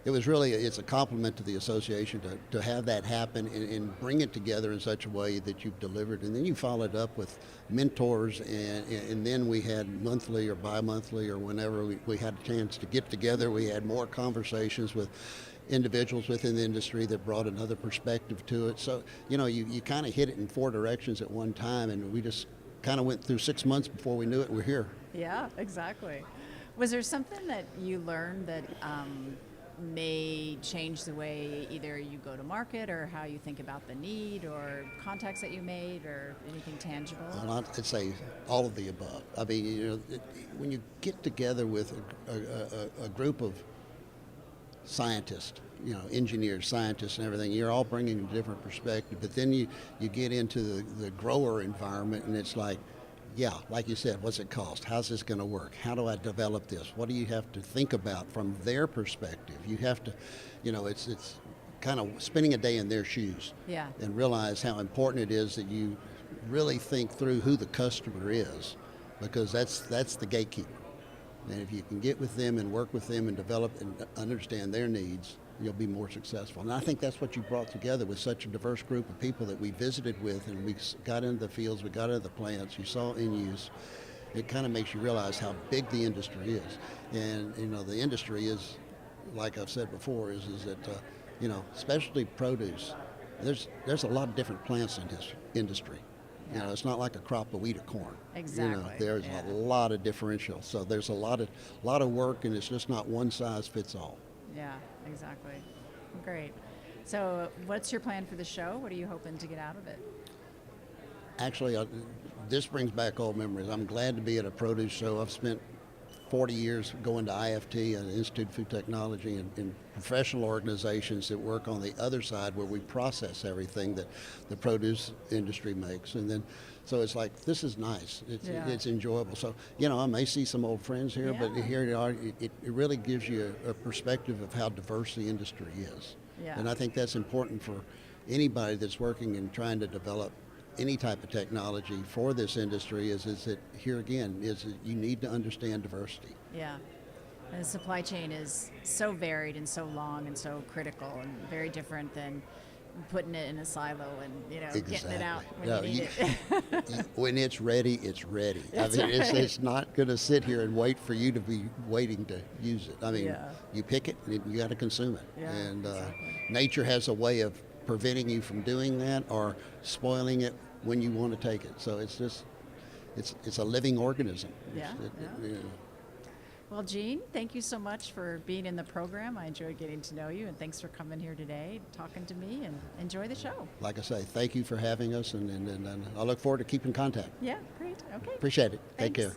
It's a compliment to the association to have that happen and bring it together in such a way that you've delivered. And then you followed up with mentors, and then we had monthly or bi-monthly or whenever we had a chance to get together, we had more conversations with individuals within the industry that brought another perspective to it. So, you kind of hit it in 4 directions at one time, and we just kind of went through 6 months before we knew it, we're here. Yeah, exactly. Was there something that you learned that may change the way either you go to market or how you think about the need or contacts that you made or anything tangible? Well, I'd say all of the above. I mean, when you get together with a group of scientists, engineers, scientists and everything, you're all bringing a different perspective, but then you get into the grower environment, and it's like, yeah, like you said, what's it cost? How's this going to work? How do I develop this? What do you have to think about from their perspective? You have to, it's kind of spending a day in their shoes. Yeah. And realize how important it is that you really think through who the customer is, because that's the gatekeeper. And if you can get with them and work with them and develop and understand their needs, you'll be more successful. And I think that's what you brought together with such a diverse group of people that we visited with, and we got into the fields, we got into the plants, you saw in use. It kind of makes you realize how big the industry is. And, the industry is, like I've said before, is that, specialty produce, there's a lot of different plants in this industry. Yeah. It's not like a crop of wheat or corn. Exactly. There's a lot of differential. So there's a lot of work, and it's just not one size fits all. Yeah, exactly. Great. So what's your plan for the show? What are you hoping to get out of it? Actually, this brings back old memories. I'm glad to be at a produce show. I've spent 40 years going to IFT, an Institute of Food Technology, and professional organizations that work on the other side where we process everything that the produce industry makes. And then, so it's like, this is nice. It's enjoyable. So, I may see some old friends here, but here you are. It really gives you a perspective of how diverse the industry is. Yeah. And I think that's important for anybody that's working and trying to develop any type of technology for this industry is that here again is that you need to understand diversity. Yeah. And the supply chain is so varied and so long and so critical and very different than putting it in a silo and getting it out when No, you need it. when it's ready, it's ready. That's It's not going to sit here and wait for you to be waiting to use it. I mean, Yeah. you pick it, and you got to consume it. Yeah, And exactly. nature has a way of preventing you from doing that or spoiling it when you want to take it. So it's just, it's a living organism. Yeah, yeah. You know. Well, Jean, thank you so much for being in the program. I enjoyed getting to know you, and thanks for coming here today, talking to me, and enjoy the show. Like I say, thank you for having us, and I look forward to keeping contact. Yeah, great. Okay. Appreciate it. Take Thanks. care.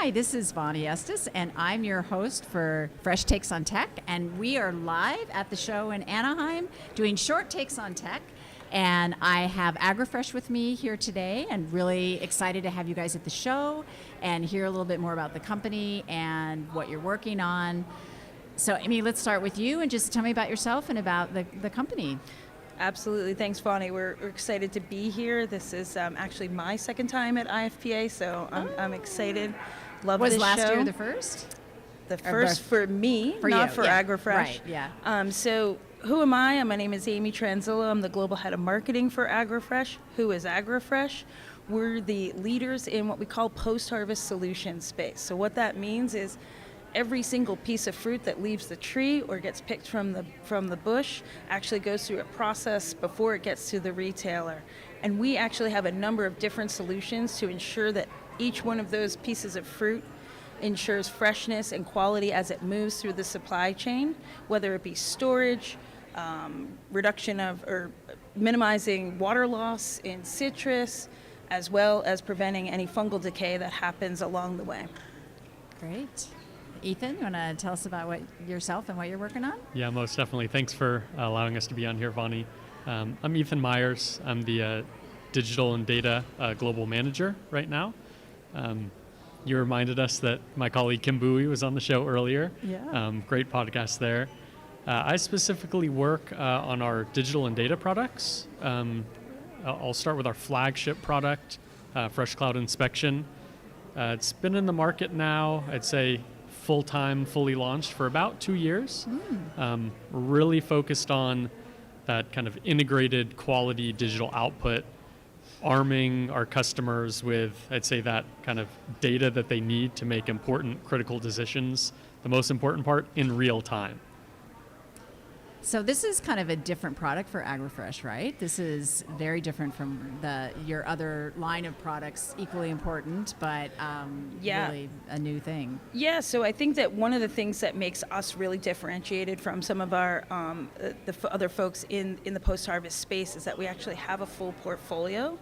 Hi, this is Vonnie Estes, and I'm your host for Fresh Takes on Tech, and we are live at the show in Anaheim doing short takes on tech. And I have AgriFresh with me here today, and really excited to have you guys at the show and hear a little bit more about the company and what you're working on. So, Amy, let's start with you and just tell me about yourself and about the company. Absolutely. Thanks, Vonnie. We're excited to be here. This is actually my second time at IFPA, so I'm excited. Love Was this last show. year the first? The first for me, For not you, for yeah. AgriFresh. Right, yeah. So who am I? My name is Amy Tranzillo. I'm the Global Head of Marketing for AgriFresh. Who is AgriFresh? We're the leaders in what we call post-harvest solution space. So what that means is every single piece of fruit that leaves the tree or gets picked from the bush actually goes through a process before it gets to the retailer. And we actually have a number of different solutions to ensure that each one of those pieces of fruit ensures freshness and quality as it moves through the supply chain, whether it be storage, reduction of or minimizing water loss in citrus, as well as preventing any fungal decay that happens along the way. Great. Ethan, you want to tell us about yourself and what you're working on? Yeah, most definitely. Thanks for allowing us to be on here, Vonnie. I'm Ethan Myers. I'm the Digital and Data Global Manager right now. You reminded us that my colleague Kim Bowie was on the show earlier. Yeah. Great podcast there. I specifically work on our digital and data products. I'll start with our flagship product, Fresh Cloud Inspection. It's been in the market now, I'd say full-time, fully launched for about 2 years. Really focused on that kind of integrated quality digital output, arming our customers with, I'd say, that kind of data that they need to make important, critical decisions, the most important part, in real time. So this is kind of a different product for AgriFresh, right? This is very different from your other line of products, equally important, but really a new thing. Yeah, so I think that one of the things that makes us really differentiated from some of our other folks in the post-harvest space is that we actually have a full portfolio.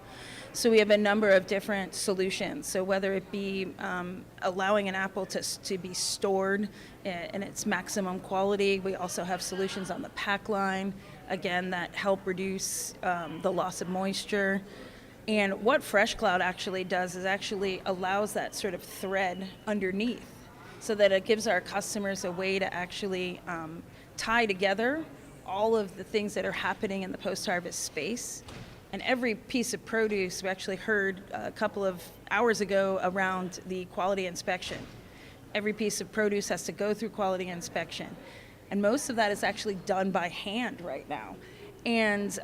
So we have a number of different solutions. So whether it be allowing an apple to be stored in its maximum quality, we also have solutions on the pack line, again, that help reduce the loss of moisture. And what Fresh Cloud actually does is actually allows that sort of thread underneath so that it gives our customers a way to actually tie together all of the things that are happening in the post-harvest space. And every piece of produce, we actually heard a couple of hours ago around the quality inspection. Every piece of produce has to go through quality inspection. And most of that is actually done by hand right now. And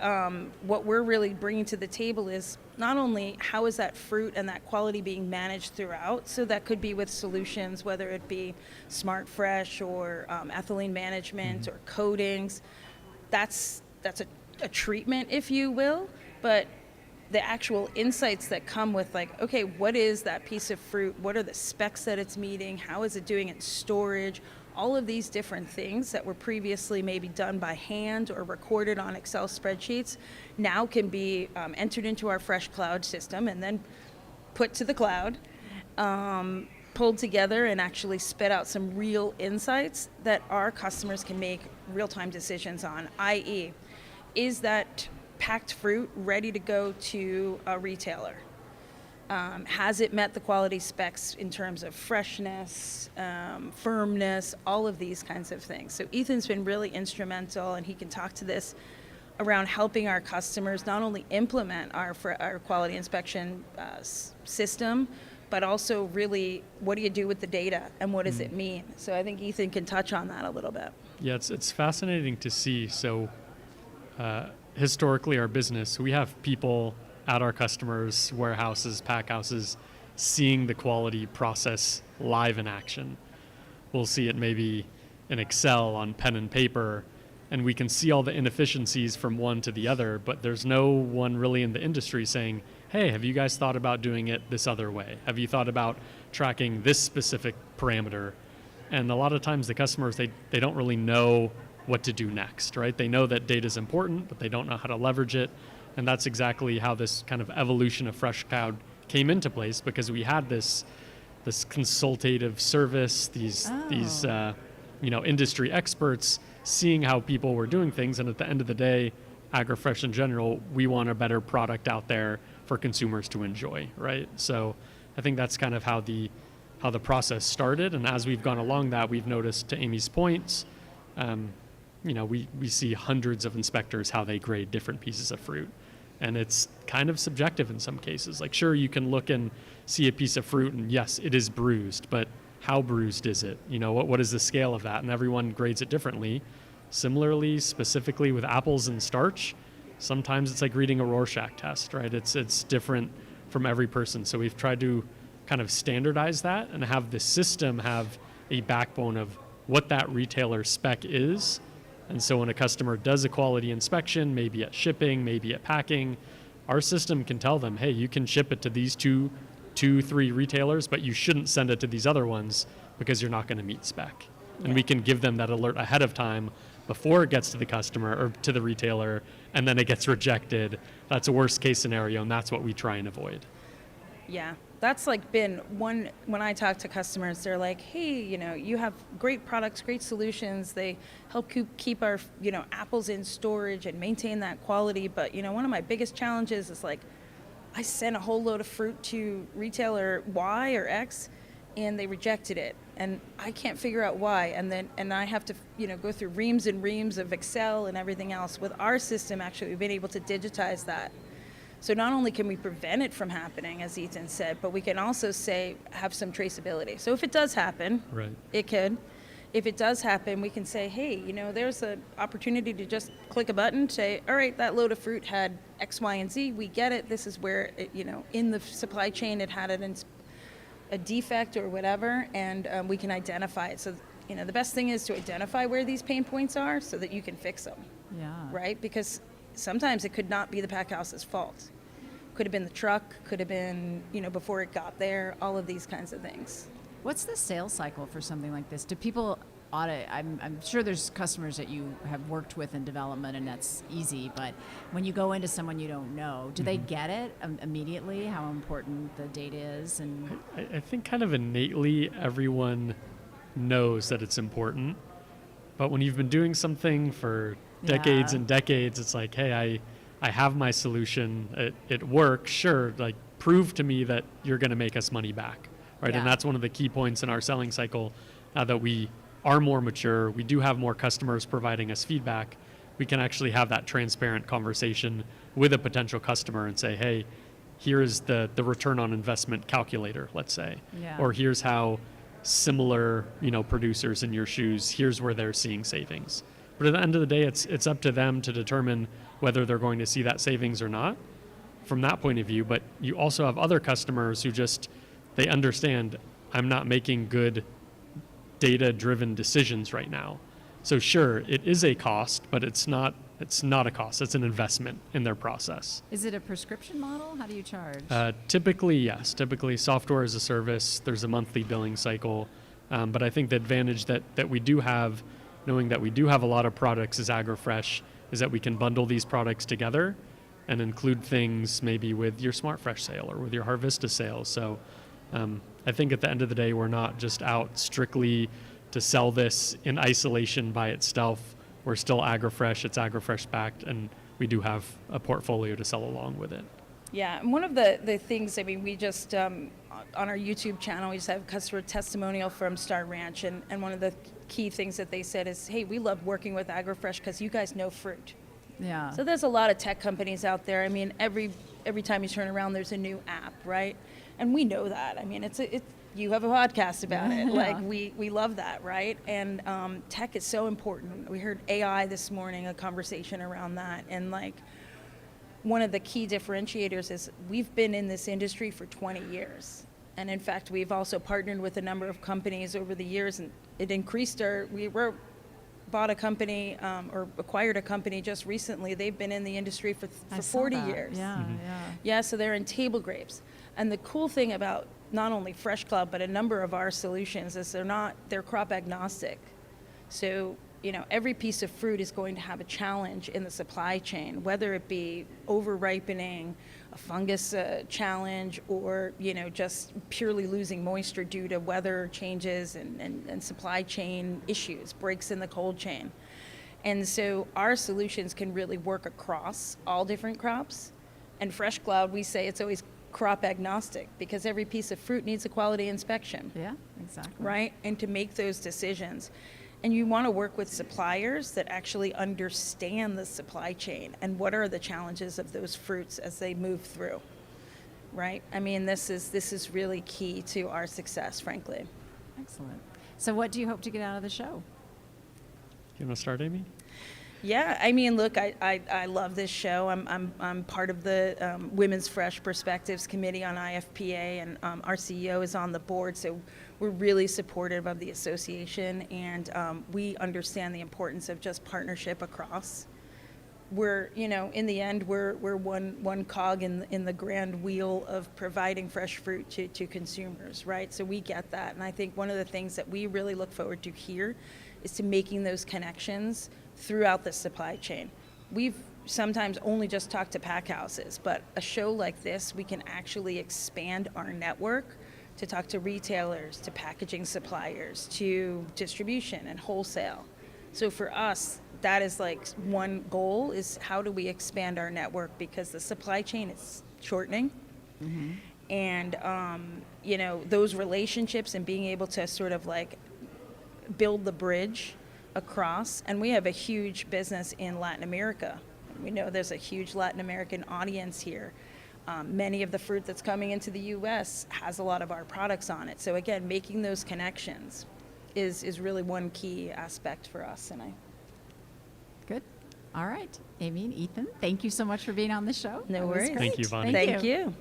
what we're really bringing to the table is not only how is that fruit and that quality being managed throughout, so that could be with solutions, whether it be Smart Fresh or ethylene management or coatings. That's a treatment, if you will. But the actual insights that come with, like, okay, what is that piece of fruit? What are the specs that it's meeting? How is it doing in storage? All of these different things that were previously maybe done by hand or recorded on Excel spreadsheets now can be entered into our Fresh Cloud system and then put to the cloud, pulled together and actually spit out some real insights that our customers can make real-time decisions on, i.e., is that packed fruit ready to go to a retailer? Has it met the quality specs in terms of freshness, firmness, all of these kinds of things? So Ethan's been really instrumental, and he can talk to this around helping our customers not only implement our quality inspection system, but also really what do you do with the data and what does it mean? So I think Ethan can touch on that a little bit. Yeah, it's fascinating to see. So historically, our business, we have people at our customers' warehouses, pack houses, seeing the quality process live in action. We'll see it maybe in Excel on pen and paper, and we can see all the inefficiencies from one to the other, but there's no one really in the industry saying, hey, have you guys thought about doing it this other way? Have you thought about tracking this specific parameter? And a lot of times the customers, they don't really know what to do next, right? They know that data is important, but they don't know how to leverage it. And that's exactly how this kind of evolution of Fresh Cloud came into place, because we had this this consultative service, these industry experts seeing how people were doing things. And at the end of the day, AgroFresh in general, we want a better product out there for consumers to enjoy, right? So I think that's kind of how the process started. And as we've gone along that, we've noticed, to Amy's points, we see hundreds of inspectors how they grade different pieces of fruit. And it's kind of subjective in some cases. Like, sure, you can look and see a piece of fruit and yes, it is bruised, but how bruised is it? What is the scale of that? And everyone grades it differently. Similarly, specifically with apples and starch, sometimes it's like reading a Rorschach test, right? It's different from every person. So we've tried to kind of standardize that and have the system have a backbone of what that retailer spec is. And so when a customer does a quality inspection, maybe at shipping, maybe at packing, our system can tell them, hey, you can ship it to these two, 3 retailers, but you shouldn't send it to these other ones because you're not going to meet spec. And we can give them that alert ahead of time before it gets to the customer or to the retailer, and then it gets rejected. That's a worst case scenario, and that's what we try and avoid. Yeah, that's like been one, when I talk to customers, they're like, hey, you have great products, great solutions. They help keep our, apples in storage and maintain that quality. But, one of my biggest challenges is like, I sent a whole load of fruit to retailer Y or X and they rejected it. And I can't figure out why. And I have to, go through reams and reams of Excel and everything else. With our system, actually, we've been able to digitize that. So not only can we prevent it from happening, as Ethan said, but we can also have some traceability. So if it does happen, right, it could. If it does happen, we can say, hey, there's an opportunity to just click a button, say, all right, that load of fruit had X, Y, and Z. We get it. This is where, in the supply chain, it had a defect or whatever, and we can identify it. So, the best thing is to identify where these pain points are so that you can fix them. Yeah. Right? Because sometimes it could not be the pack house's fault. Could have been the truck, could have been, before it got there, all of these kinds of things. What's the sales cycle for something like this? Do people audit? I'm sure there's customers that you have worked with in development and that's easy, but when you go into someone you don't know, do they get it immediately, how important the data is? And I think kind of innately everyone knows that it's important, but when you've been doing something for decades and decades, it's like, hey, I have my solution, it works, sure, like prove to me that you're going to make us money back, right? And that's one of the key points in our selling cycle, that we are more mature, we do have more customers providing us feedback. We can actually have that transparent conversation with a potential customer and say, hey, here is the return on investment calculator, let's say, or here's how similar producers in your shoes, here's where they're seeing savings. But at the end of the day, it's up to them to determine whether they're going to see that savings or not from that point of view. But you also have other customers who they understand, I'm not making good data-driven decisions right now. So sure, it is a cost, but it's not a cost. It's an investment in their process. is it a prescription model? How do you charge? Typically, yes. Typically, software as a service. There's a monthly billing cycle. But I think the advantage that we do have, knowing that we do have a lot of products as AgroFresh, is that we can bundle these products together and include things maybe with your SmartFresh sale or with your Harvista sale. So I think at the end of the day, we're not just out strictly to sell this in isolation by itself. We're still AgroFresh, it's AgroFresh backed, and we do have a portfolio to sell along with it. Yeah, and one of the things, we just, on our YouTube channel, we just have a customer testimonial from Star Ranch, and one of the key things that they said is, hey, we love working with AgroFresh because you guys know fruit. Yeah. So there's a lot of tech companies out there. Every time you turn around, there's a new app, right? And we know that. You have a podcast about it. Like, we love that, right? And tech is so important. We heard AI this morning, a conversation around that. And one of the key differentiators is we've been in this industry for 20 years. And in fact, we've also partnered with a number of companies over the years, and it increased bought a company or acquired a company just recently. They've been in the industry for 40 years. Yeah, so they're in table grapes. And the cool thing about not only Fresh Club, but a number of our solutions is they're crop agnostic. So, every piece of fruit is going to have a challenge in the supply chain, whether it be over ripening, fungus challenge, or just purely losing moisture due to weather changes and supply chain issues, breaks in the cold chain. And so our solutions can really work across all different crops. And Fresh Cloud, we say it's always crop agnostic, because every piece of fruit needs a quality inspection. Yeah, exactly. Right? And to make those decisions. And you want to work with suppliers that actually understand the supply chain and what are the challenges of those fruits as they move through. Right? I mean, this is really key to our success, frankly. Excellent. So what do you hope to get out of the show? You want to start, Amy? Yeah, I mean, look, I love this show. I'm part of the Women's Fresh Perspectives Committee on IFPA, and our CEO is on the board, so we're really supportive of the association, and we understand the importance of just partnership across. We're, in the end, we're one cog in the grand wheel of providing fresh fruit to consumers, right? So we get that, and I think one of the things that we really look forward to here is to making those connections throughout the supply chain. We've sometimes only just talked to pack houses, but a show like this, we can actually expand our network to talk to retailers, to packaging suppliers, to distribution and wholesale. So for us, that is like one goal, is how do we expand our network, because the supply chain is shortening. Mm-hmm. And those relationships and being able to sort of like build the bridge across. And we have a huge business in Latin America. We know there's a huge Latin American audience here. Many of the fruit that's coming into the U.S. has a lot of our products on it. So again, making those connections is really one key aspect for us. And Good. All right. Amy and Ethan, thank you so much for being on the show. No That was worries. great. Thank you, Vonnie. Thank you.